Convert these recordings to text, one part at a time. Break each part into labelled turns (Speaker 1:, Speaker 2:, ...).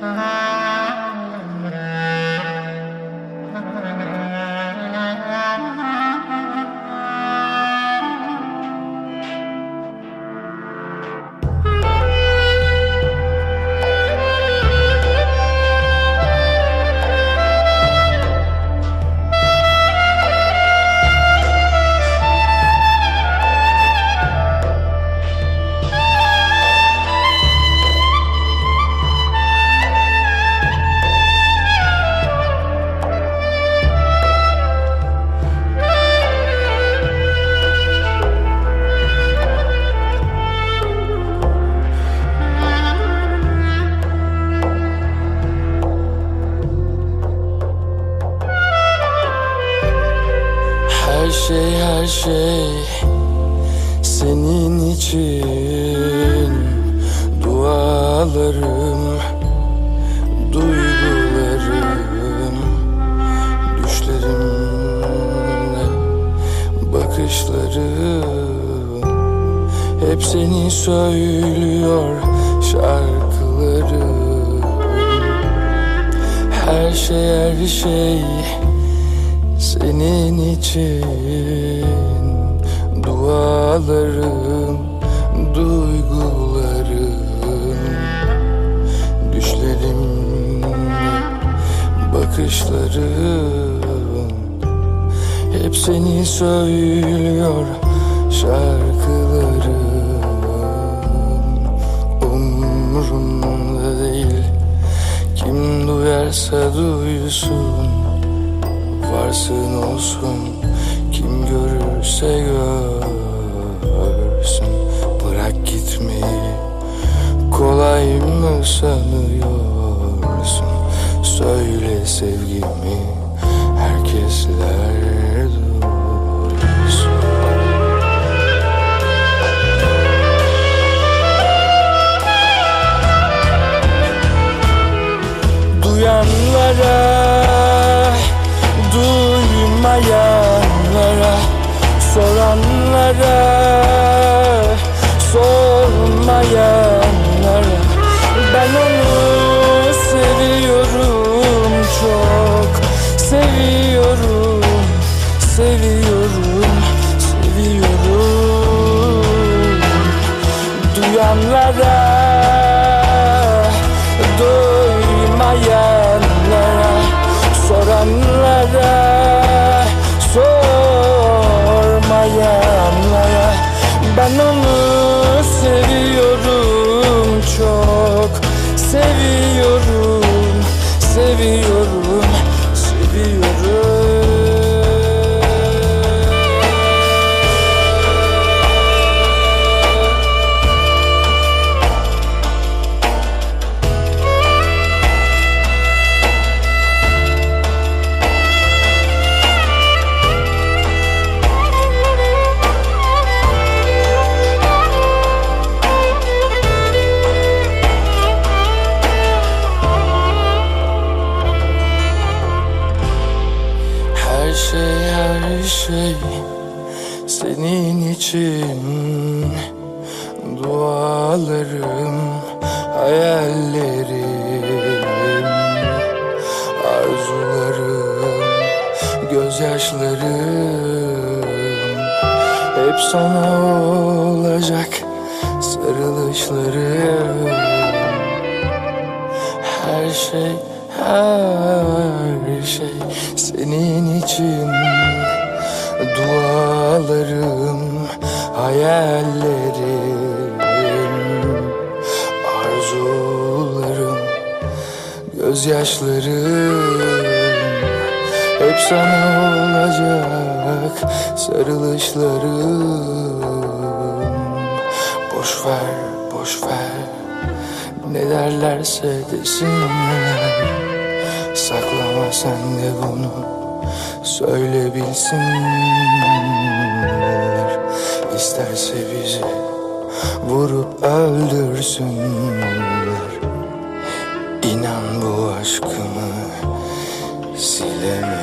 Speaker 1: Her şey senin için. Dualarım, duygularım, düşlerimle bakışlarım hep seni söylüyor şarkılarım. Her şey senin için. Dualarım, duygularım, düşlerim, bakışlarım hep seni söylüyor şarkılarım. Umurumda değil, kim duyarsa duysun, varsın olsun, kim görürse görsün. Bırak gitmeyi kolay mı sanıyorsun? Söyle sevgimi herkesler duysun. Duyanlara, duymayanlara, soranlara, sormayanlara, ben onu seviyorum, çok seviyorum, seviyorum, seviyorum. Duyanlara, duymayanlara, soranlara, sormayanlara, ben onu seviyorum, çok seviyorum, seviyorum, seviyorum. Her şey senin için. Dualarım, hayallerim, arzularım, gözyaşlarım hep sana olacak sarılışlarım. Her şey senin için. Dualarım, hayallerim, arzularım, gözyaşlarım hep sana olacak sarılışlarım. Boş ver, boş ver, ne derlerse desinler. Saklama sen de bunu, söyle bilsinler. İsterse bizi vurup öldürsünler. İnan bu aşkımı silemez.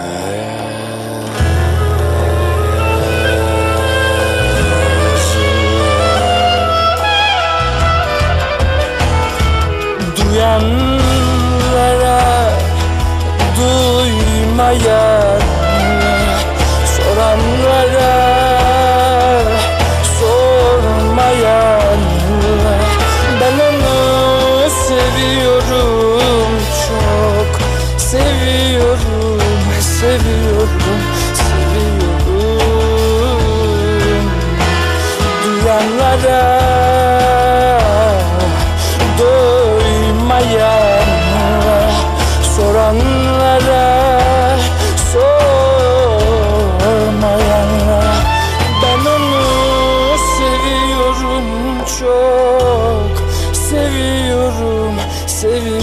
Speaker 1: Duyanlara, Doymayan soranlara, sormayan, ben onu seviyorum, çok seviyorum, seviyorum, seviyorum. Duyanlara, doymayan, soranlara, sormayanlara, ben onu seviyorum, çok seviyorum, seviyorum.